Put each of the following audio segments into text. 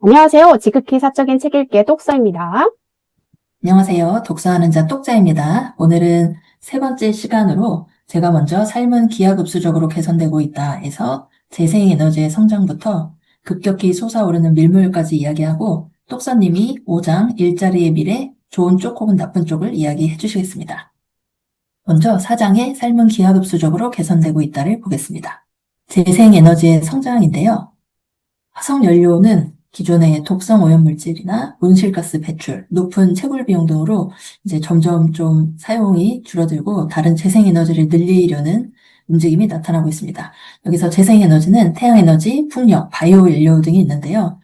안녕하세요. 지극히 사적인 책 읽기의 똑서입니다. 안녕하세요. 독서하는 자 똑자입니다. 오늘은 세 번째 시간으로 제가 먼저 삶은 기하급수적으로 개선되고 있다에서 재생에너지의 성장부터 급격히 솟아오르는 밀물까지 이야기하고 똑서님이 5장 일자리의 미래, 좋은 쪽 혹은 나쁜 쪽을 이야기해 주시겠습니다. 먼저 4장의 삶은 기하급수적으로 개선되고 있다를 보겠습니다. 재생에너지의 성장인데요. 화석연료는 기존의 독성 오염물질이나 온실가스 배출, 높은 채굴 비용 등으로 이제 점점 좀 사용이 줄어들고 다른 재생에너지를 늘리려는 움직임이 나타나고 있습니다. 여기서 재생에너지는 태양에너지, 풍력, 바이오연료 등이 있는데요.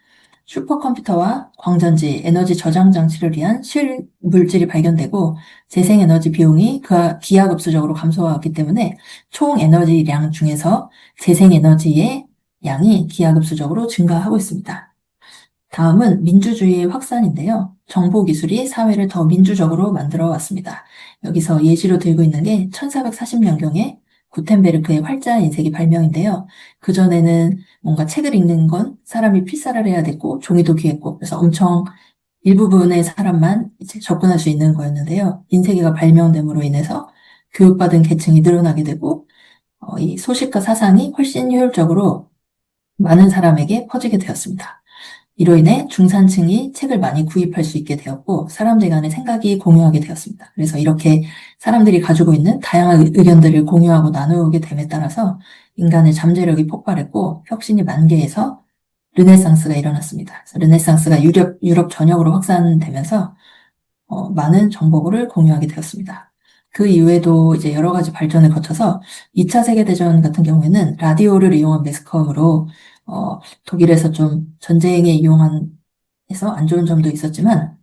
슈퍼컴퓨터와 광전지, 에너지 저장 장치를 위한 실물질이 발견되고 재생에너지 비용이 기하급수적으로 감소하기 때문에 총 에너지량 중에서 재생에너지의 양이 기하급수적으로 증가하고 있습니다. 다음은 민주주의의 확산인데요. 정보기술이 사회를 더 민주적으로 만들어 왔습니다. 여기서 예시로 들고 있는 게 1440년경에 구텐베르크의 활자 인쇄기 발명인데요. 그전에는 뭔가 책을 읽는 건 사람이 필사를 해야 됐고 종이도 귀했고 그래서 엄청 일부분의 사람만 이제 접근할 수 있는 거였는데요. 인쇄기가 발명됨으로 인해서 교육받은 계층이 늘어나게 되고 이 소식과 사상이 훨씬 효율적으로 많은 사람에게 퍼지게 되었습니다. 이로 인해 중산층이 책을 많이 구입할 수 있게 되었고 사람들 간의 생각이 공유하게 되었습니다. 그래서 이렇게 사람들이 가지고 있는 다양한 의견들을 공유하고 나누게 됨에 따라서 인간의 잠재력이 폭발했고 혁신이 만개해서 르네상스가 일어났습니다. 그래서 르네상스가 유럽 전역으로 확산되면서 많은 정보를 공유하게 되었습니다. 그 이후에도 이제 여러 가지 발전을 거쳐서 2차 세계대전 같은 경우에는 라디오를 이용한 매스컴으로 독일에서 좀 전쟁에 해서 안 좋은 점도 있었지만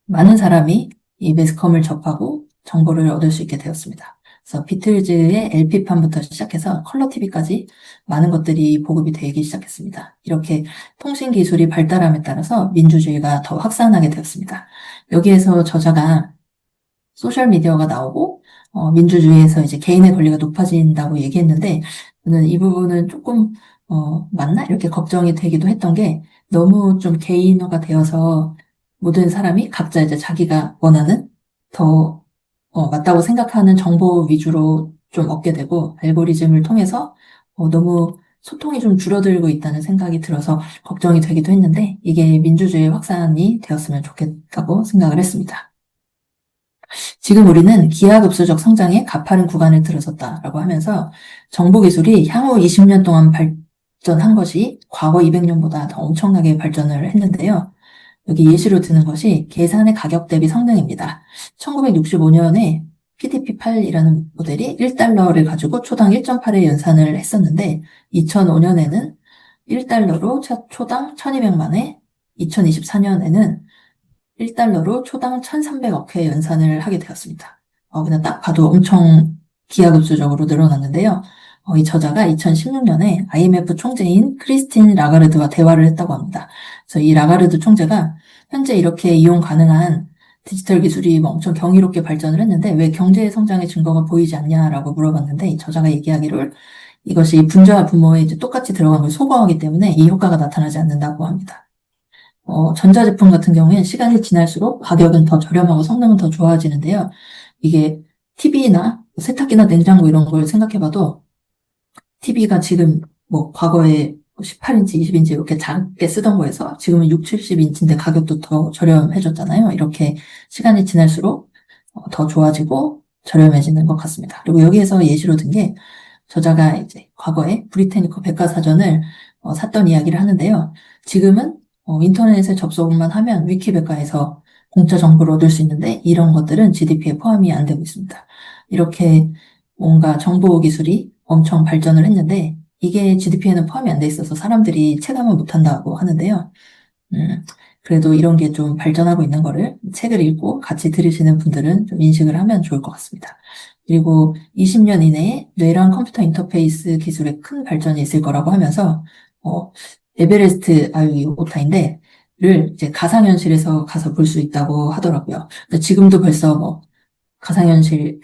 많은 사람이 이 매스컴을 접하고 정보를 얻을 수 있게 되었습니다. 그래서 비틀즈의 LP판부터 시작해서 컬러 TV까지 많은 것들이 보급이 되기 시작했습니다. 이렇게 통신 기술이 발달함에 따라서 민주주의가 더 확산하게 되었습니다. 여기에서 저자가 소셜미디어가 나오고 민주주의에서 이제 개인의 권리가 높아진다고 얘기했는데 저는 이 부분은 조금 맞나? 이렇게 걱정이 되기도 했던 게 너무 좀 개인화가 되어서 모든 사람이 각자 이제 자기가 원하는 더 맞다고 생각하는 정보 위주로 좀 얻게 되고 알고리즘을 통해서 너무 소통이 좀 줄어들고 있다는 생각이 들어서 걱정이 되기도 했는데 이게 민주주의 확산이 되었으면 좋겠다고 생각을 했습니다. 지금 우리는 기하급수적 성장에 가파른 구간을 들어섰다라고 하면서 정보기술이 향후 20년 동안 발전한 것이 과거 200년보다 더 엄청나게 발전을 했는데요. 여기 예시로 드는 것이 계산의 가격 대비 성능입니다. 1965년에 PDP-8이라는 모델이 1달러를 가지고 초당 1.8의 연산을 했었는데 2005년에는 1달러로 초당 1200만 회, 2024년에는 1달러로 초당 1300억 회 연산을 하게 되었습니다. 그냥 딱 봐도 엄청 기하급수적으로 늘어났는데요. 이 저자가 2016년에 IMF 총재인 크리스틴 라가르드와 대화를 했다고 합니다. 그래서 이 라가르드 총재가 현재 이렇게 이용 가능한 디지털 기술이 뭐 엄청 경이롭게 발전을 했는데 왜 경제 성장의 증거가 보이지 않냐라고 물어봤는데 이 저자가 얘기하기를 이것이 분자와 분모에 이제 똑같이 들어간 걸 소거하기 때문에 이 효과가 나타나지 않는다고 합니다. 전자제품 같은 경우에는 시간이 지날수록 가격은 더 저렴하고 성능은 더 좋아지는데요. 이게 TV나 세탁기나 냉장고 이런 걸 생각해봐도 TV가 지금 뭐 과거에 18인치, 20인치 이렇게 작게 쓰던 거에서 지금은 6, 70인치인데 가격도 더 저렴해졌잖아요. 이렇게 시간이 지날수록 더 좋아지고 저렴해지는 것 같습니다. 그리고 여기에서 예시로 든 게 저자가 이제 과거에 브리테니커 백과사전을 샀던 이야기를 하는데요. 지금은 인터넷에 접속만 하면 위키백과에서 공짜 정보를 얻을 수 있는데 이런 것들은 GDP에 포함이 안 되고 있습니다. 이렇게 뭔가 정보 기술이 엄청 발전을 했는데 이게 GDP에는 포함이 안 돼 있어서 사람들이 체감을 못한다고 하는데요. 그래도 이런 게 좀 발전하고 있는 거를 책을 읽고 같이 들으시는 분들은 좀 인식을 하면 좋을 것 같습니다. 그리고 20년 이내에 뇌랑 컴퓨터 인터페이스 기술에 큰 발전이 있을 거라고 하면서 에베레스트 오타인데 를 이제 가상현실에서 가서 볼 수 있다고 하더라고요. 근데 지금도 벌써 뭐 가상현실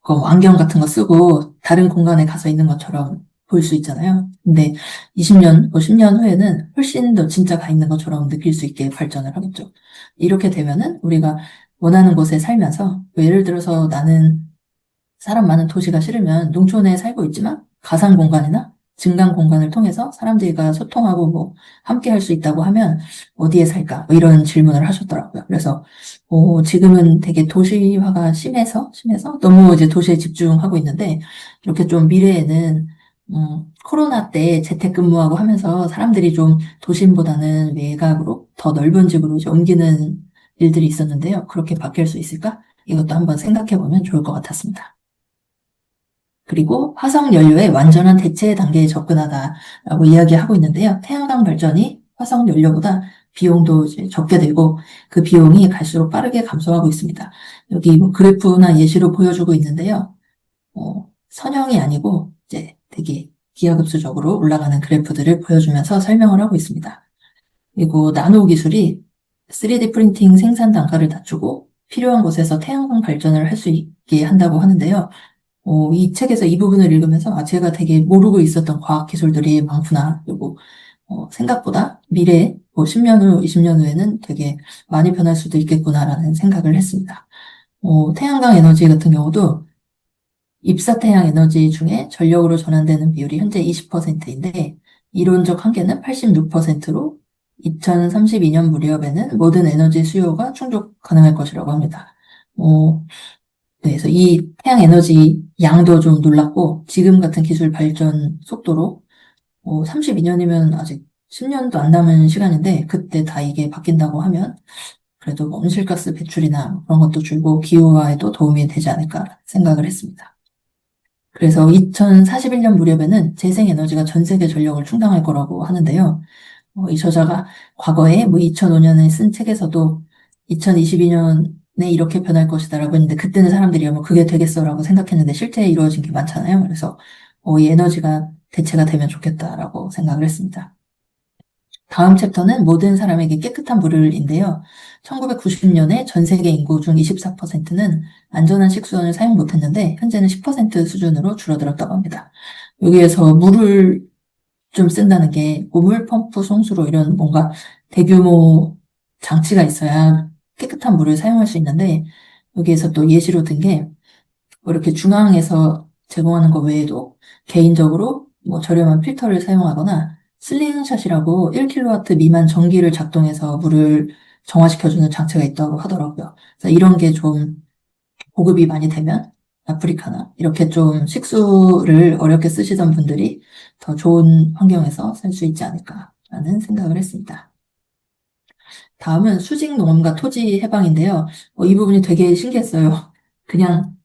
뭐 안경 같은 거 쓰고 다른 공간에 가서 있는 것처럼 보일 수 있잖아요. 근데 20년, 10년 후에는 훨씬 더 진짜 가 있는 것처럼 느낄 수 있게 발전을 하겠죠. 이렇게 되면은 우리가 원하는 곳에 살면서, 예를 들어서 나는 사람 많은 도시가 싫으면 농촌에 살고 있지만 가상 공간이나 증강 공간을 통해서 사람들과 소통하고 뭐 함께 할 수 있다고 하면 어디에 살까? 뭐 이런 질문을 하셨더라고요. 그래서 지금은 되게 도시화가 심해서 너무 이제 도시에 집중하고 있는데 이렇게 좀 미래에는 코로나 때 재택근무하고 하면서 사람들이 좀 도심보다는 외곽으로 더 넓은 집으로 이제 옮기는 일들이 있었는데요. 그렇게 바뀔 수 있을까? 이것도 한번 생각해 보면 좋을 것 같았습니다. 그리고 화석 연료의 완전한 대체 단계에 접근하다라고 이야기하고 있는데요. 태양광 발전이 화석 연료보다 비용도 이제 적게 들고 그 비용이 갈수록 빠르게 감소하고 있습니다. 여기 뭐 그래프나 예시로 보여주고 있는데요. 선형이 아니고 이제 되게 기하급수적으로 올라가는 그래프들을 보여주면서 설명을 하고 있습니다. 그리고 나노 기술이 3D 프린팅 생산 단가를 낮추고 필요한 곳에서 태양광 발전을 할 수 있게 한다고 하는데요. 이 책에서 이 부분을 읽으면서 제가 되게 모르고 있었던 과학 기술들이 많구나. 그리고 생각보다 미래 10년 후, 20년 후에는 되게 많이 변할 수도 있겠구나라는 생각을 했습니다. 태양광 에너지 같은 경우도 입사태양 에너지 중에 전력으로 전환되는 비율이 현재 20%인데 이론적 한계는 86%로 2032년 무렵에는 모든 에너지 수요가 충족 가능할 것이라고 합니다. 네, 그래서 이 태양 에너지 양도 좀 놀랍고 지금 같은 기술 발전 속도로 32년이면 아직 10년도 안 남은 시간인데 그때 다 이게 바뀐다고 하면 그래도 뭐 온실가스 배출이나 그런 것도 줄고 기후화에도 도움이 되지 않을까 생각을 했습니다. 그래서 2041년 무렵에는 재생에너지가 전 세계 전력을 충당할 거라고 하는데요. 이 저자가 과거에 2005년에 쓴 책에서도 2022년에 이렇게 변할 것이다라고 했는데 그때는 사람들이 그게 되겠어라고 생각했는데 실제 이루어진 게 많잖아요. 그래서 이 에너지가 대체가 되면 좋겠다라고 생각을 했습니다. 다음 챕터는 모든 사람에게 깨끗한 물을인데요. 1990년에 전 세계 인구 중 24%는 안전한 식수원을 사용 못했는데 현재는 10% 수준으로 줄어들었다고 합니다. 여기에서 물을 좀 쓴다는 게 고물 펌프 송수로 이런 뭔가 대규모 장치가 있어야 깨끗한 물을 사용할 수 있는데 여기에서 또 예시로 든 게 이렇게 중앙에서 제공하는 것 외에도 개인적으로 뭐 저렴한 필터를 사용하거나 슬링샷이라고 1kW 미만 전기를 작동해서 물을 정화시켜주는 장치가 있다고 하더라고요. 그래서 이런 게 좀 보급이 많이 되면 아프리카나 이렇게 좀 식수를 어렵게 쓰시던 분들이 더 좋은 환경에서 살 수 있지 않을까라는 생각을 했습니다. 다음은 수직 농업과 토지 해방인데요. 이 부분이 되게 신기했어요. 그냥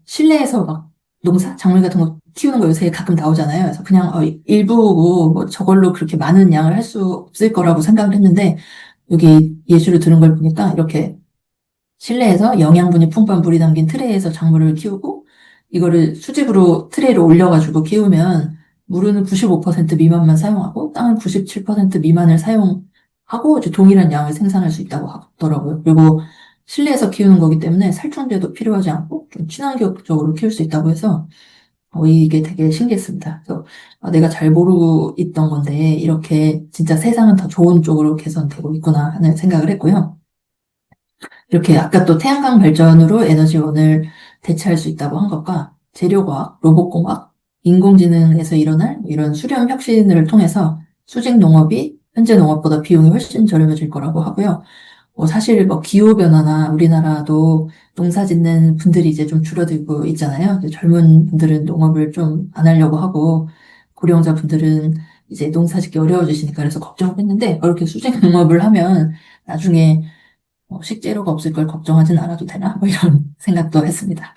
실내에서 막 농사, 작물 같은 거 키우는 거 요새 가끔 나오잖아요. 그래서 그냥 일부고 뭐 저걸로 그렇게 많은 양을 할 수 없을 거라고 생각을 했는데 여기 예시로 들은 걸 보니까 이렇게 실내에서 영양분이 풍부한 물이 담긴 트레이에서 작물을 키우고 이거를 수직으로 트레이로 올려가지고 키우면 물은 95% 미만만 사용하고 땅은 97% 미만을 사용하고 이제 동일한 양을 생산할 수 있다고 하더라고요. 그리고 실내에서 키우는 거기 때문에 살충제도 필요하지 않고 좀 친환경적으로 키울 수 있다고 해서 이게 되게 신기했습니다. 그래서 내가 잘 모르고 있던 건데 이렇게 진짜 세상은 더 좋은 쪽으로 개선되고 있구나 하는 생각을 했고요. 이렇게 아까 또 태양광 발전으로 에너지원을 대체할 수 있다고 한 것과 재료과학, 로봇공학, 인공지능에서 일어날 이런 수렴 혁신을 통해서 수직 농업이 현재 농업보다 비용이 훨씬 저렴해질 거라고 하고요. 사실 기후변화나 우리나라도 농사 짓는 분들이 이제 좀 줄어들고 있잖아요. 젊은 분들은 농업을 좀 안 하려고 하고 고령자 분들은 이제 농사 짓기 어려워지시니까 그래서 걱정을 했는데 이렇게 수직 농업을 하면 나중에 식재료가 없을 걸 걱정하진 않아도 되나? 이런 생각도 했습니다.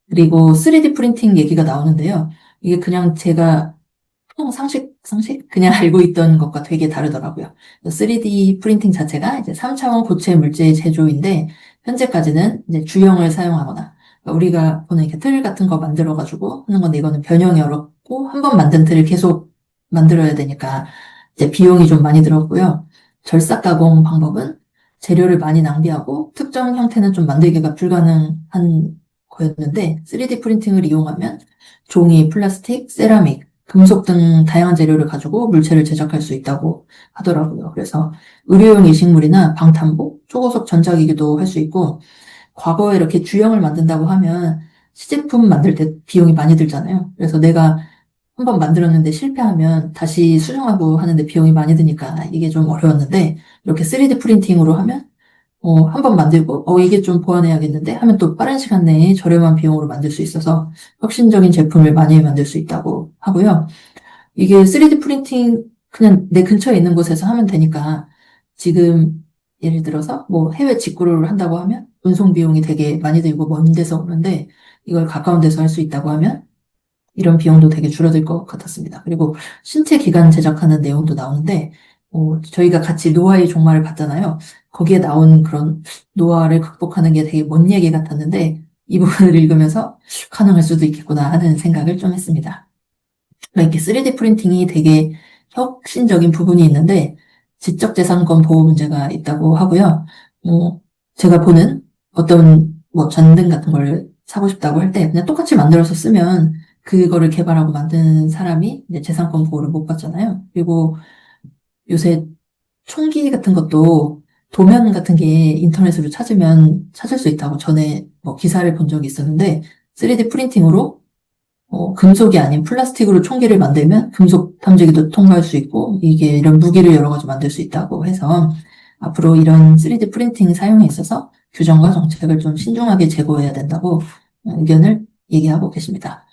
그리고 3D 프린팅 얘기가 나오는데요. 이게 그냥 제가 상식? 그냥 알고 있던 것과 되게 다르더라고요. 3D 프린팅 자체가 이제 3차원 고체 물질 제조인데, 현재까지는 이제 주형을 사용하거나, 그러니까 우리가 보는 이렇게 틀 같은 거 만들어가지고 하는 건데, 이거는 변형이 어렵고, 한 번 만든 틀을 계속 만들어야 되니까, 이제 비용이 좀 많이 들었고요. 절삭 가공 방법은 재료를 많이 낭비하고, 특정 형태는 좀 만들기가 불가능한 거였는데, 3D 프린팅을 이용하면 종이, 플라스틱, 세라믹, 금속 등 다양한 재료를 가지고 물체를 제작할 수 있다고 하더라고요. 그래서 의료용 이식물이나 방탄복, 초고속 전자기기도 할 수 있고, 과거에 이렇게 주형을 만든다고 하면 시제품 만들 때 비용이 많이 들잖아요. 그래서 내가 한번 만들었는데 실패하면 다시 수정하고 하는데 비용이 많이 드니까 이게 좀 어려웠는데, 이렇게 3D 프린팅으로 하면 한 번 만들고, 이게 좀 보완해야겠는데 하면 또 빠른 시간 내에 저렴한 비용으로 만들 수 있어서 혁신적인 제품을 많이 만들 수 있다고 하고요. 이게 3D 프린팅 그냥 내 근처에 있는 곳에서 하면 되니까 지금 예를 들어서 뭐 해외 직구를 한다고 하면 운송 비용이 되게 많이 들고 먼 데서 오는데 이걸 가까운 데서 할 수 있다고 하면 이런 비용도 되게 줄어들 것 같았습니다. 그리고 신체 기관 제작하는 내용도 나오는데 저희가 같이 노아의 종말을 봤잖아요. 거기에 나온 그런 노아를 극복하는 게 되게 먼 얘기 같았는데 이 부분을 읽으면서 가능할 수도 있겠구나 하는 생각을 좀 했습니다. 이렇게 3D 프린팅이 되게 혁신적인 부분이 있는데 지적재산권 보호 문제가 있다고 하고요. 제가 보는 어떤 뭐 전등 같은 걸 사고 싶다고 할 때 그냥 똑같이 만들어서 쓰면 그거를 개발하고 만든 사람이 이제 재산권 보호를 못 받잖아요. 그리고 요새 총기 같은 것도 도면 같은 게 인터넷으로 찾으면 찾을 수 있다고 전에 뭐 기사를 본 적이 있었는데 3D 프린팅으로 금속이 아닌 플라스틱으로 총기를 만들면 금속 탐지기도 통과할 수 있고, 이게 이런 무기를 여러 가지 만들 수 있다고 해서, 앞으로 이런 3D 프린팅 사용에 있어서 규정과 정책을 좀 신중하게 제고해야 된다고 의견을 얘기하고 계십니다.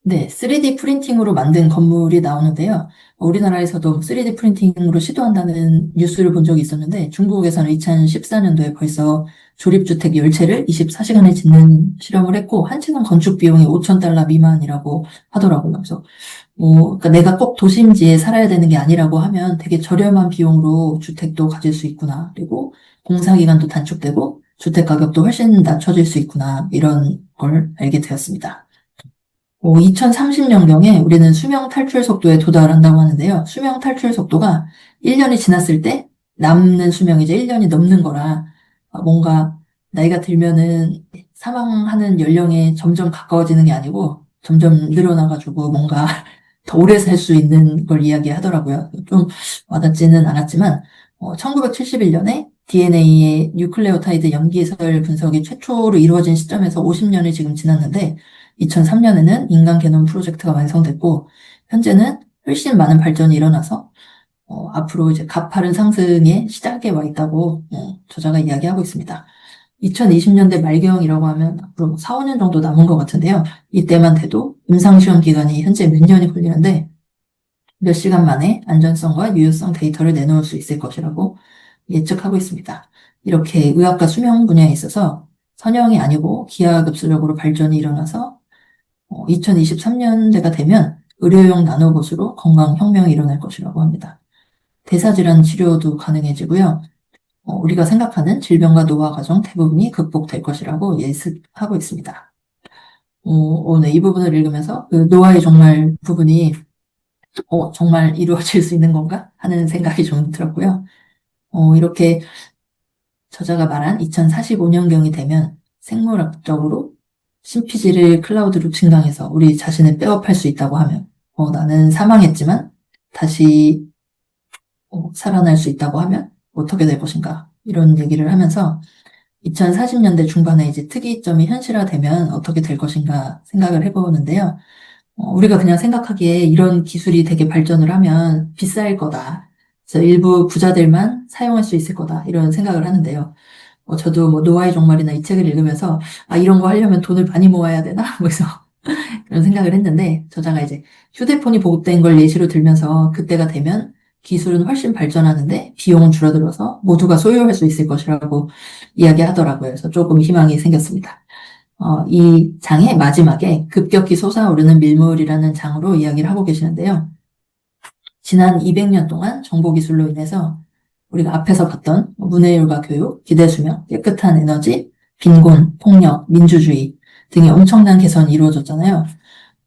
네, 3D 프린팅으로 만든 건물이 나오는데요. 우리나라에서도 3D 프린팅으로 시도한다는 뉴스를 본 적이 있었는데, 중국에서는 2014년도에 벌써 조립주택 10채를 24시간에 짓는 실험을 했고, 한 채당 건축 비용이 $5,000 미만이라고 하더라고요. 그래서, 그러니까 내가 꼭 도심지에 살아야 되는 게 아니라고 하면 되게 저렴한 비용으로 주택도 가질 수 있구나. 그리고 공사기간도 단축되고, 주택 가격도 훨씬 낮춰질 수 있구나. 이런 걸 알게 되었습니다. 2030년경에 우리는 수명 탈출 속도에 도달한다고 하는데요. 수명 탈출 속도가 1년이 지났을 때 남는 수명이 이제 1년이 넘는 거라 뭔가 나이가 들면은 사망하는 연령에 점점 가까워지는 게 아니고 점점 늘어나가지고 뭔가 더 오래 살 수 있는 걸 이야기하더라고요. 좀 와닿지는 않았지만 1971년에 DNA의 뉴클레오타이드 염기설 분석이 최초로 이루어진 시점에서 50년이 지금 지났는데 2003년에는 인간 게놈 프로젝트가 완성됐고 현재는 훨씬 많은 발전이 일어나서 앞으로 이제 가파른 상승의 시작에 와 있다고 저자가 이야기하고 있습니다. 2020년대 말경이라고 하면 앞으로 4, 5년 정도 남은 것 같은데요. 이때만 돼도 임상시험 기간이 현재 몇 년이 걸리는데 몇 시간 만에 안전성과 유효성 데이터를 내놓을 수 있을 것이라고 예측하고 있습니다. 이렇게 의학과 수명 분야에 있어서 선형이 아니고 기하급수적으로 발전이 일어나서 2023년대가 되면 의료용 나노봇으로 건강혁명이 일어날 것이라고 합니다. 대사질환 치료도 가능해지고요. 우리가 생각하는 질병과 노화 과정 대부분이 극복될 것이라고 예측하고 있습니다. 네, 이 부분을 읽으면서 그 노화의 종말 부분이 정말 이루어질 수 있는 건가 하는 생각이 좀 들었고요. 이렇게 저자가 말한 2045년경이 되면 생물학적으로 신피질을 클라우드로 증강해서 우리 자신을 백업할 수 있다고 하면 나는 사망했지만 다시 살아날 수 있다고 하면 어떻게 될 것인가 이런 얘기를 하면서 2040년대 중반에 이제 특이점이 현실화되면 어떻게 될 것인가 생각을 해보는데요. 우리가 그냥 생각하기에 이런 기술이 되게 발전을 하면 비쌀 거다. 그래서 일부 부자들만 사용할 수 있을 거다. 이런 생각을 하는데요. 저도 뭐 노아의 종말이나 이 책을 읽으면서 이런 거 하려면 돈을 많이 모아야 되나? 그래서 그런 생각을 했는데 저자가 이제 휴대폰이 보급된 걸 예시로 들면서 그때가 되면 기술은 훨씬 발전하는데 비용은 줄어들어서 모두가 소유할 수 있을 것이라고 이야기하더라고요. 그래서 조금 희망이 생겼습니다. 이 장의 마지막에 급격히 솟아오르는 밀물이라는 장으로 이야기를 하고 계시는데요. 지난 200년 동안 정보기술로 인해서 우리가 앞에서 봤던 문해율과 교육, 기대수명, 깨끗한 에너지, 빈곤, 폭력, 민주주의 등의 엄청난 개선이 이루어졌잖아요.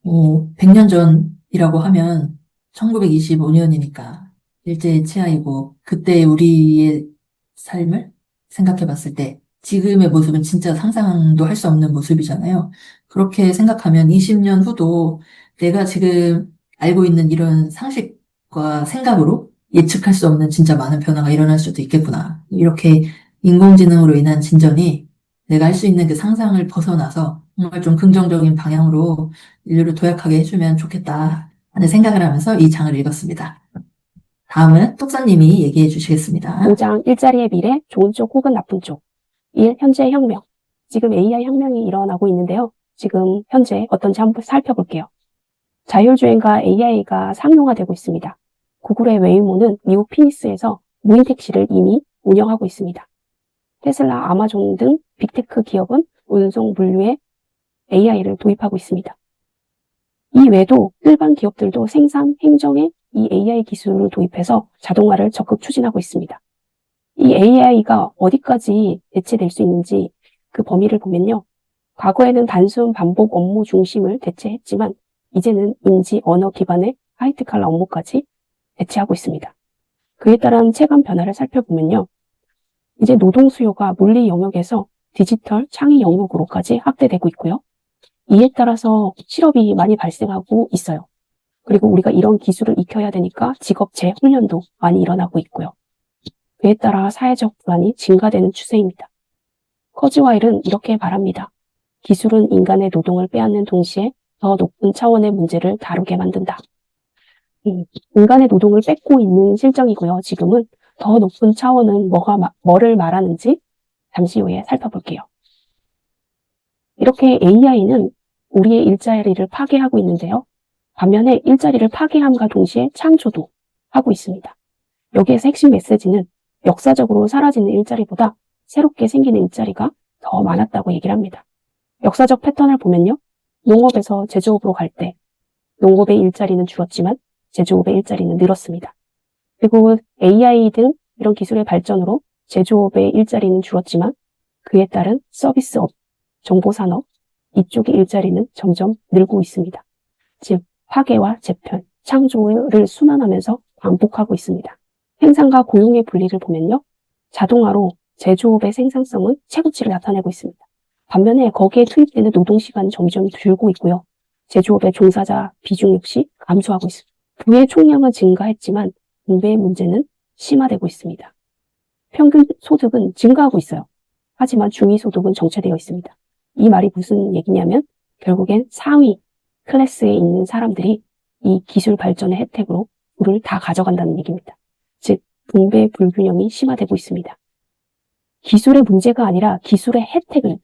100년 전이라고 하면 1925년이니까 일제의 치하이고 그때 우리의 삶을 생각해 봤을 때 지금의 모습은 진짜 상상도 할 수 없는 모습이잖아요. 그렇게 생각하면 20년 후도 내가 지금 알고 있는 이런 상식과 생각으로 예측할 수 없는 진짜 많은 변화가 일어날 수도 있겠구나. 이렇게 인공지능으로 인한 진전이 내가 할 수 있는 그 상상을 벗어나서 정말 좀 긍정적인 방향으로 인류를 도약하게 해주면 좋겠다 하는 생각을 하면서 이 장을 읽었습니다. 다음은 똑사님이 얘기해 주시겠습니다. 5장 일자리의 미래, 좋은 쪽 혹은 나쁜 쪽. 1. 현재 혁명. 지금 AI 혁명이 일어나고 있는데요. 지금 현재 어떤지 한번 살펴볼게요. 자율주행과 AI가 상용화되고 있습니다. 구글의 웨이모는 미국 피니스에서 무인 택시를 이미 운영하고 있습니다. 테슬라, 아마존 등 빅테크 기업은 운송 물류에 AI를 도입하고 있습니다. 이 외에도 일반 기업들도 생산, 행정에 이 AI 기술을 도입해서 자동화를 적극 추진하고 있습니다. 이 AI가 어디까지 대체될 수 있는지 그 범위를 보면요. 과거에는 단순 반복 업무 중심을 대체했지만 이제는 인지 언어 기반의 화이트 칼라 업무까지 대체하고 있습니다. 그에 따른 체감 변화를 살펴보면요. 이제 노동 수요가 물리 영역에서 디지털 창의 영역으로까지 확대되고 있고요. 이에 따라서 실업이 많이 발생하고 있어요. 그리고 우리가 이런 기술을 익혀야 되니까 직업 재훈련도 많이 일어나고 있고요. 그에 따라 사회적 불안이 증가되는 추세입니다. 커즈와일은 이렇게 말합니다. 기술은 인간의 노동을 빼앗는 동시에 더 높은 차원의 문제를 다루게 만든다. 인간의 노동을 뺏고 있는 실정이고요. 지금은 더 높은 차원은 뭐를 말하는지 잠시 후에 살펴볼게요. 이렇게 AI는 우리의 일자리를 파괴하고 있는데요. 반면에 일자리를 파괴함과 동시에 창조도 하고 있습니다. 여기에서 핵심 메시지는 역사적으로 사라지는 일자리보다 새롭게 생기는 일자리가 더 많았다고 얘기를 합니다. 역사적 패턴을 보면요. 농업에서 제조업으로 갈 때 농업의 일자리는 줄었지만 제조업의 일자리는 늘었습니다. 그리고 AI 등 이런 기술의 발전으로 제조업의 일자리는 줄었지만 그에 따른 서비스업, 정보산업, 이쪽의 일자리는 점점 늘고 있습니다. 즉, 파괴와 재편, 창조를 순환하면서 반복하고 있습니다. 생산과 고용의 분리를 보면요. 자동화로 제조업의 생산성은 최고치를 나타내고 있습니다. 반면에 거기에 투입되는 노동시간은 점점 줄고 있고요. 제조업의 종사자 비중 역시 감소하고 있습니다. 부의 총량은 증가했지만 분배의 문제는 심화되고 있습니다. 평균 소득은 증가하고 있어요. 하지만 중위소득은 정체되어 있습니다. 이 말이 무슨 얘기냐면 결국엔 상위 클래스에 있는 사람들이 이 기술 발전의 혜택으로 부를 다 가져간다는 얘기입니다. 즉, 분배 불균형이 심화되고 있습니다. 기술의 문제가 아니라 기술의 혜택을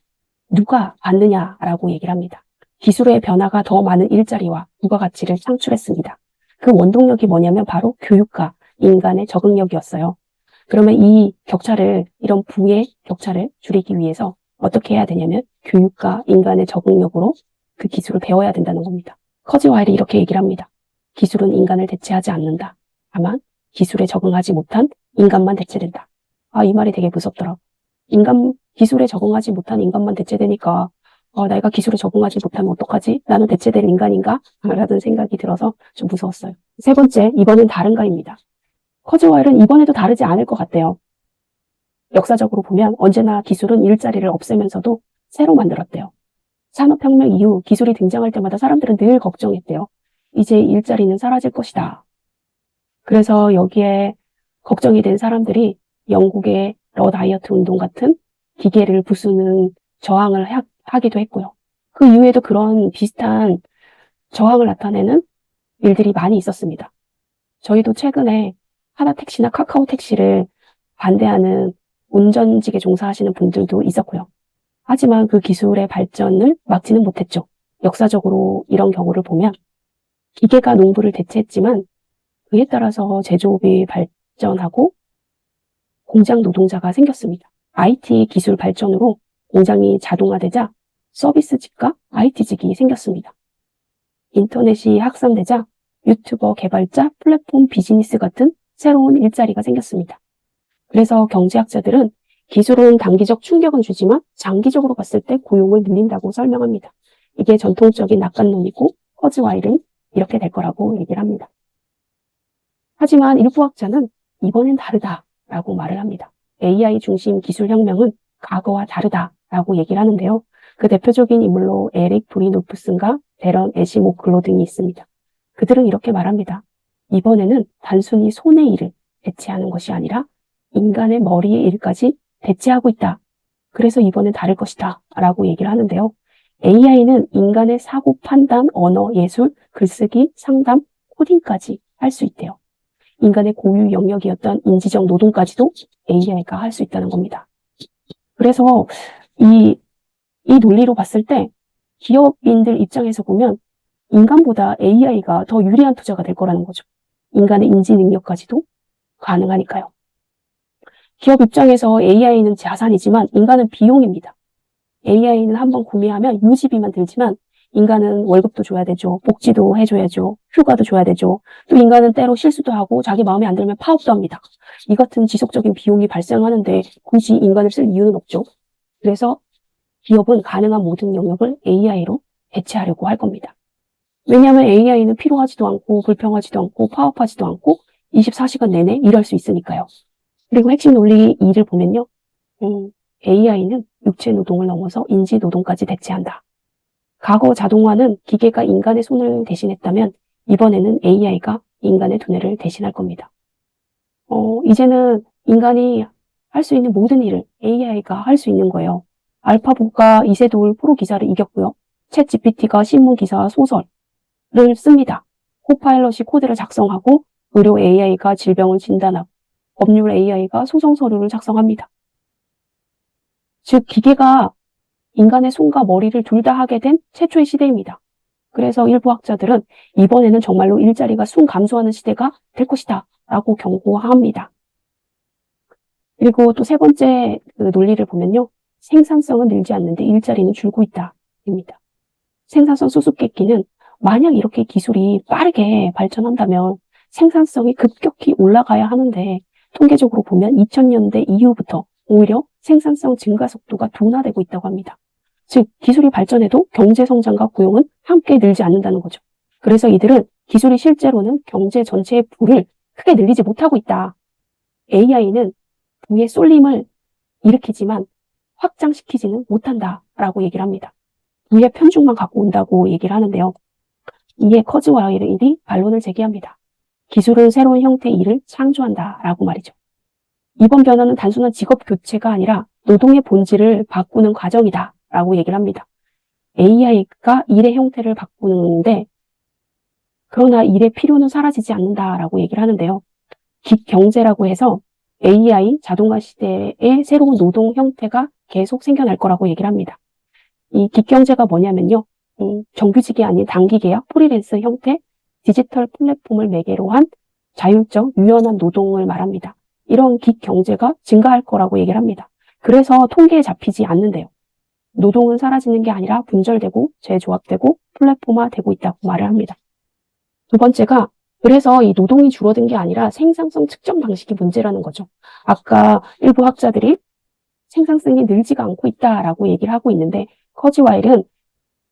누가 받느냐라고 얘기를 합니다. 기술의 변화가 더 많은 일자리와 부가가치를 창출했습니다. 그 원동력이 뭐냐면 바로 교육과 인간의 적응력이었어요. 그러면 이 격차를, 이런 부의 격차를 줄이기 위해서 어떻게 해야 되냐면 교육과 인간의 적응력으로 그 기술을 배워야 된다는 겁니다. 커즈와일이 이렇게 얘기를 합니다. 기술은 인간을 대체하지 않는다. 다만 기술에 적응하지 못한 인간만 대체된다. 이 말이 되게 무섭더라고. 기술에 적응하지 못한 인간만 대체되니까 내가 기술에 적응하지 못하면 어떡하지? 나는 대체될 인간인가? 라는 생각이 들어서 좀 무서웠어요. 세 번째, 이번엔 다른가입니다. 커즈와일은 이번에도 다르지 않을 것 같대요. 역사적으로 보면 언제나 기술은 일자리를 없애면서도 새로 만들었대요. 산업혁명 이후 기술이 등장할 때마다 사람들은 늘 걱정했대요. 이제 일자리는 사라질 것이다. 그래서 여기에 걱정이 된 사람들이 영국의 러다이어트 운동 같은 기계를 부수는 저항을 하기도 했고요. 그 이후에도 그런 비슷한 저항을 나타내는 일들이 많이 있었습니다. 저희도 최근에 하나택시나 카카오택시를 반대하는 운전직에 종사하시는 분들도 있었고요. 하지만 그 기술의 발전을 막지는 못했죠. 역사적으로 이런 경우를 보면 기계가 농부를 대체했지만 그에 따라서 제조업이 발전하고 공장 노동자가 생겼습니다. IT 기술 발전으로 공장이 자동화되자 서비스직과 IT직이 생겼습니다. 인터넷이 확산되자 유튜버 개발자, 플랫폼 비즈니스 같은 새로운 일자리가 생겼습니다. 그래서 경제학자들은 기술은 단기적 충격은 주지만 장기적으로 봤을 때 고용을 늘린다고 설명합니다. 이게 전통적인 낙관론이고 커즈와일은 이렇게 될 거라고 얘기를 합니다. 하지만 일부 학자는 이번엔 다르다라고 말을 합니다. AI 중심 기술혁명은 과거와 다르다라고 얘기를 하는데요. 그 대표적인 인물로 에릭 브리노프슨과 데런 애시모클로 등이 있습니다. 그들은 이렇게 말합니다. 이번에는 단순히 손의 일을 대체하는 것이 아니라 인간의 머리의 일까지 대체하고 있다. 그래서 이번엔 다를 것이다. 라고 얘기를 하는데요. AI는 인간의 사고, 판단, 언어, 예술, 글쓰기, 상담, 코딩까지 할 수 있대요. 인간의 고유 영역이었던 인지적 노동까지도 AI가 할 수 있다는 겁니다. 그래서 이 논리로 봤을 때 기업인들 입장에서 보면 인간보다 AI가 더 유리한 투자가 될 거라는 거죠. 인간의 인지 능력까지도 가능하니까요. 기업 입장에서 AI는 자산이지만 인간은 비용입니다. AI는 한번 구매하면 유지비만 들지만 인간은 월급도 줘야 되죠. 복지도 해줘야죠. 휴가도 줘야 되죠. 또 인간은 때로 실수도 하고 자기 마음에 안 들면 파업도 합니다. 이 같은 지속적인 비용이 발생하는데 굳이 인간을 쓸 이유는 없죠. 그래서 기업은 가능한 모든 영역을 AI로 대체하려고 할 겁니다. 왜냐하면 AI는 피로하지도 않고 불평하지도 않고 파업하지도 않고 24시간 내내 일할 수 있으니까요. 그리고 핵심 논리 2를 보면요. AI는 육체 노동을 넘어서 인지 노동까지 대체한다. 과거 자동화는 기계가 인간의 손을 대신했다면 이번에는 AI가 인간의 두뇌를 대신할 겁니다. 이제는 인간이 할 수 있는 모든 일을 AI가 할 수 있는 거예요. 알파고가 이세돌 프로 기자를 이겼고요. 챗 GPT가 신문 기사 소설을 씁니다. 코파일럿이 코드를 작성하고 의료 AI가 질병을 진단하고 법률 AI가 소송 서류를 작성합니다. 즉 기계가 인간의 손과 머리를 둘 다 하게 된 최초의 시대입니다. 그래서 일부 학자들은 이번에는 정말로 일자리가 쑥 감소하는 시대가 될 것이다 라고 경고합니다. 그리고 또 세 번째 논리를 보면요. 생산성은 늘지 않는데 일자리는 줄고 있다 입니다. 생산성 수수께끼는 만약 이렇게 기술이 빠르게 발전한다면 생산성이 급격히 올라가야 하는데 통계적으로 보면 2000년대 이후부터 오히려 생산성 증가 속도가 둔화되고 있다고 합니다. 즉 기술이 발전해도 경제 성장과 고용은 함께 늘지 않는다는 거죠. 그래서 이들은 기술이 실제로는 경제 전체의 부를 크게 늘리지 못하고 있다. AI는 부의 쏠림을 일으키지만 확장시키지는 못한다라고 얘기를 합니다. 부의 편중만 갖고 온다고 얘기를 하는데요. 이에 커즈와일이 반론을 제기합니다. 기술은 새로운 형태의 일을 창조한다라고 말이죠. 이번 변화는 단순한 직업 교체가 아니라 노동의 본질을 바꾸는 과정이다 라고 얘기를 합니다. AI가 일의 형태를 바꾸는데 그러나 일의 필요는 사라지지 않는다라고 얘기를 하는데요. 긱경제라고 해서 AI 자동화 시대의 새로운 노동 형태가 계속 생겨날 거라고 얘기를 합니다. 이 긱경제가 뭐냐면요. 정규직이 아닌 단기 계약, 프리랜서 형태, 디지털 플랫폼을 매개로 한 자율적, 유연한 노동을 말합니다. 이런 긱경제가 증가할 거라고 얘기를 합니다. 그래서 통계에 잡히지 않는데요. 노동은 사라지는 게 아니라 분절되고 재조합되고 플랫폼화되고 있다고 말을 합니다. 두 번째가 그래서 이 노동이 줄어든 게 아니라 생산성 측정 방식이 문제라는 거죠. 아까 일부 학자들이 생산성이 늘지가 않고 있다라고 얘기를 하고 있는데 커즈와일은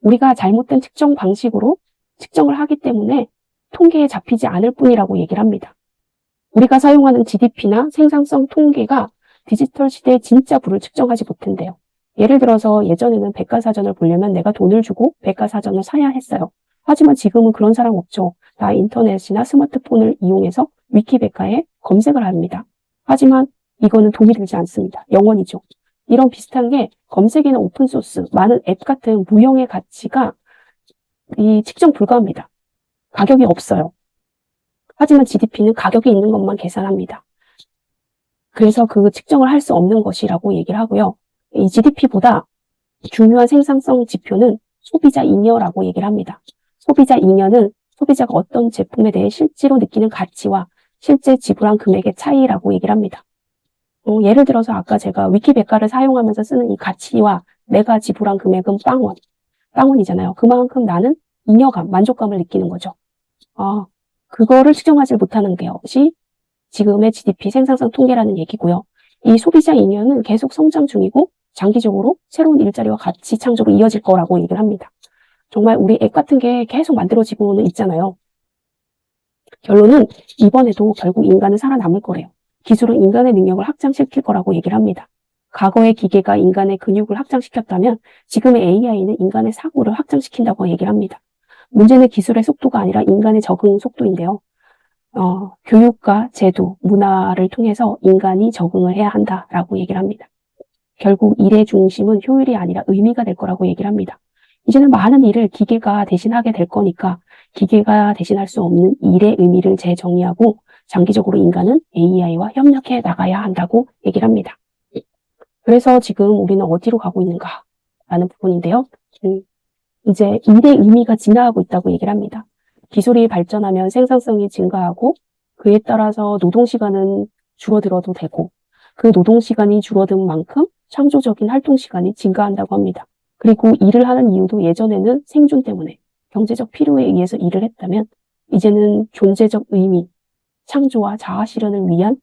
우리가 잘못된 측정 방식으로 측정을 하기 때문에 통계에 잡히지 않을 뿐이라고 얘기를 합니다. 우리가 사용하는 GDP나 생산성 통계가 디지털 시대의 진짜 부를 측정하지 못한대요. 예를 들어서 예전에는 백과사전을 보려면 내가 돈을 주고 백과사전을 사야 했어요. 하지만 지금은 그런 사람 없죠. 다 인터넷이나 스마트폰을 이용해서 위키백과에 검색을 합니다. 하지만 이거는 돈이 들지 않습니다. 영원이죠. 이런 비슷한 게 검색이나 오픈소스, 많은 앱 같은 무형의 가치가 이 측정 불가합니다. 가격이 없어요. 하지만 GDP는 가격이 있는 것만 계산합니다. 그래서 그 측정을 할 수 없는 것이라고 얘기를 하고요. 이 GDP보다 중요한 생산성 지표는 소비자 잉여라고 얘기를 합니다. 소비자 잉여는 소비자가 어떤 제품에 대해 실제로 느끼는 가치와 실제 지불한 금액의 차이라고 얘기를 합니다. 예를 들어서 아까 제가 위키백과를 사용하면서 쓰는 이 가치와 내가 지불한 금액은 빵원이잖아요. 그만큼 나는 잉여감, 만족감을 느끼는 거죠. 그거를 측정하지 못하는 것이 지금의 GDP 생산성 통계라는 얘기고요. 이 소비자 잉여는 계속 성장 중이고 장기적으로 새로운 일자리와 가치 창조로 이어질 거라고 얘기를 합니다. 정말 우리 앱 같은 게 계속 만들어지고는 있잖아요. 결론은 이번에도 결국 인간은 살아남을 거래요. 기술은 인간의 능력을 확장시킬 거라고 얘기를 합니다. 과거의 기계가 인간의 근육을 확장시켰다면 지금의 AI는 인간의 사고를 확장시킨다고 얘기를 합니다. 문제는 기술의 속도가 아니라 인간의 적응 속도인데요. 교육과 제도, 문화를 통해서 인간이 적응을 해야 한다라고 얘기를 합니다. 결국 일의 중심은 효율이 아니라 의미가 될 거라고 얘기를 합니다. 이제는 많은 일을 기계가 대신하게 될 거니까 기계가 대신할 수 없는 일의 의미를 재정의하고 장기적으로 인간은 AI와 협력해 나가야 한다고 얘기를 합니다. 그래서 지금 우리는 어디로 가고 있는가라는 부분인데요. 이제 일의 의미가 진화하고 있다고 얘기를 합니다. 기술이 발전하면 생산성이 증가하고 그에 따라서 노동시간은 줄어들어도 되고 그 노동시간이 줄어든 만큼 창조적인 활동시간이 증가한다고 합니다. 그리고 일을 하는 이유도 예전에는 생존 때문에 경제적 필요에 의해서 일을 했다면 이제는 존재적 의미, 창조와 자아 실현을 위한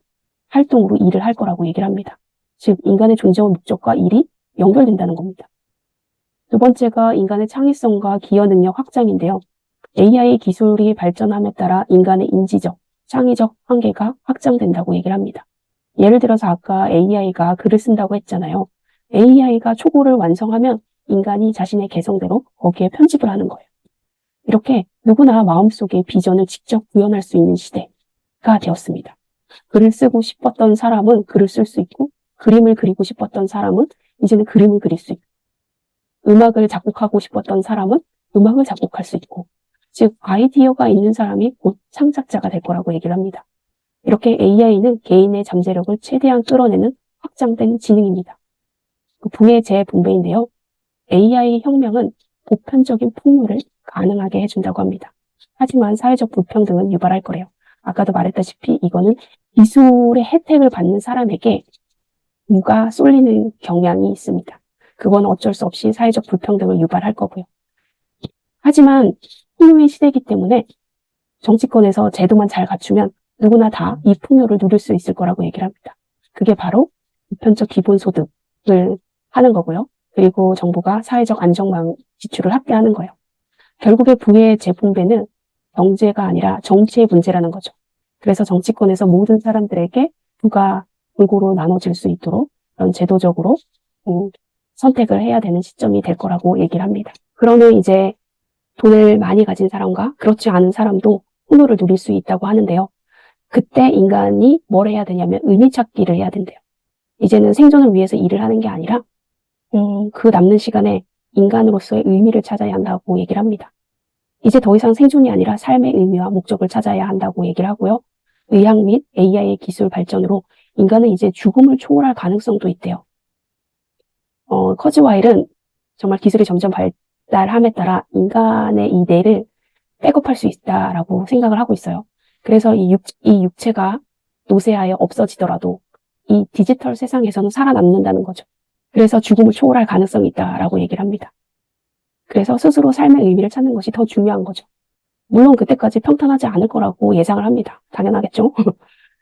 활동으로 일을 할 거라고 얘기를 합니다. 즉 인간의 존재와 목적과 일이 연결된다는 겁니다. 두 번째가 인간의 창의성과 기여 능력 확장인데요. AI 기술이 발전함에 따라 인간의 인지적, 창의적 한계가 확장된다고 얘기를 합니다. 예를 들어서 아까 AI가 글을 쓴다고 했잖아요. AI가 초고를 완성하면 인간이 자신의 개성대로 거기에 편집을 하는 거예요. 이렇게 누구나 마음속에 비전을 직접 구현할 수 있는 시대가 되었습니다. 글을 쓰고 싶었던 사람은 글을 쓸 수 있고 그림을 그리고 싶었던 사람은 이제는 그림을 그릴 수 있고 음악을 작곡하고 싶었던 사람은 음악을 작곡할 수 있고 즉 아이디어가 있는 사람이 곧 창작자가 될 거라고 얘기를 합니다. 이렇게 AI는 개인의 잠재력을 최대한 끌어내는 확장된 지능입니다. 부의 재분배인데요. AI 혁명은 보편적인 풍요를 가능하게 해준다고 합니다. 하지만 사회적 불평등은 유발할 거래요. 아까도 말했다시피 이거는 기술의 혜택을 받는 사람에게 부가 쏠리는 경향이 있습니다. 그건 어쩔 수 없이 사회적 불평등을 유발할 거고요. 하지만 풍요의 시대이기 때문에 정치권에서 제도만 잘 갖추면 누구나 다 이 풍요를 누릴 수 있을 거라고 얘기를 합니다. 그게 바로 보편적 기본소득을 하는 거고요. 그리고 정부가 사회적 안정망 지출을 확대하는 거예요. 결국에 부의 재분배는 경제가 아니라 정치의 문제라는 거죠. 그래서 정치권에서 모든 사람들에게 부가 골고루 나눠질 수 있도록 그런 제도적으로 선택을 해야 되는 시점이 될 거라고 얘기를 합니다. 그러면 이제 돈을 많이 가진 사람과 그렇지 않은 사람도 풍요를 누릴 수 있다고 하는데요. 그때 인간이 뭘 해야 되냐면 의미 찾기를 해야 된대요. 이제는 생존을 위해서 일을 하는 게 아니라 그 남는 시간에 인간으로서의 의미를 찾아야 한다고 얘기를 합니다. 이제 더 이상 생존이 아니라 삶의 의미와 목적을 찾아야 한다고 얘기를 하고요. 의학 및 AI의 기술 발전으로 인간은 이제 죽음을 초월할 가능성도 있대요. 커즈와일은 정말 기술이 점점 발달함에 따라 인간의 이 뇌를 백업할 수 있다라고 생각을 하고 있어요. 그래서 이 육체가 노쇠하여 없어지더라도 이 디지털 세상에서는 살아남는다는 거죠. 그래서 죽음을 초월할 가능성이 있다라고 얘기를 합니다. 그래서 스스로 삶의 의미를 찾는 것이 더 중요한 거죠. 물론 그때까지 평탄하지 않을 거라고 예상을 합니다. 당연하겠죠.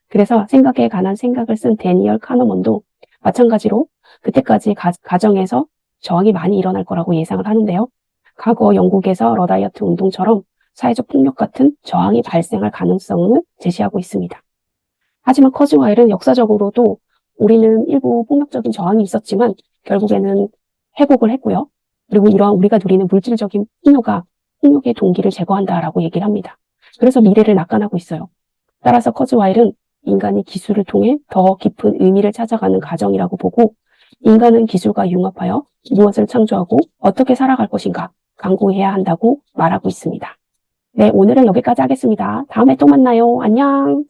그래서 생각에 관한 생각을 쓴 데니얼 카너먼도 마찬가지로 그때까지 가정에서 저항이 많이 일어날 거라고 예상을 하는데요. 과거 영국에서 러다이어트 운동처럼 사회적 폭력 같은 저항이 발생할 가능성을 제시하고 있습니다. 하지만 커즈와일은 역사적으로도 우리는 일부 폭력적인 저항이 있었지만 결국에는 회복을 했고요. 그리고 이러한 우리가 누리는 물질적인 폭력의 동기를 제거한다라고 얘기를 합니다. 그래서 미래를 낙관하고 있어요. 따라서 커즈와일은 인간이 기술을 통해 더 깊은 의미를 찾아가는 과정이라고 보고 인간은 기술과 융합하여 무엇을 창조하고 어떻게 살아갈 것인가 강구해야 한다고 말하고 있습니다. 네, 오늘은 여기까지 하겠습니다. 다음에 또 만나요. 안녕.